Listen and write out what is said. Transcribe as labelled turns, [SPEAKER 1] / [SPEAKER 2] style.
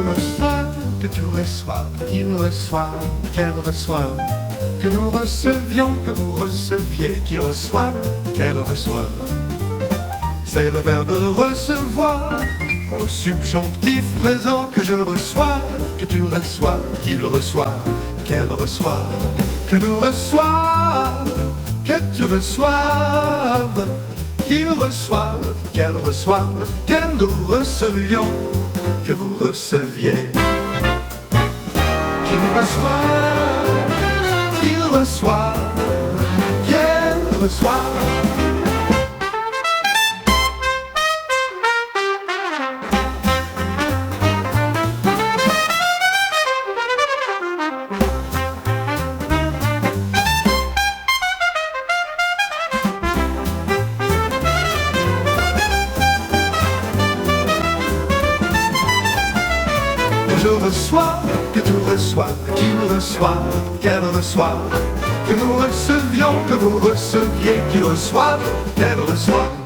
[SPEAKER 1] reçoive, que tu reçoives, qu'il reçoive, qu'elle reçoive, que nous recevions, que vous receviez, qu'il reçoive, qu'elle reçoive. C'est le verbe recevoir, au subjonctif présent, que je reçois, que tu reçois, qu'il reçoive, qu'elle reçoive, que nous reçoive, que tu reçoives, qu'il reçoive, qu'elle reçoive, que nous recevions, que vous receviez. Qu'il reçoive, qu'il reçoive, qu'elle reçoive. Que je reçois, que tu reçois, qu'il reçoive, qu'elle reçoive, que nous recevions, que vous receviez, qu'il reçoive, qu'elle reçoive.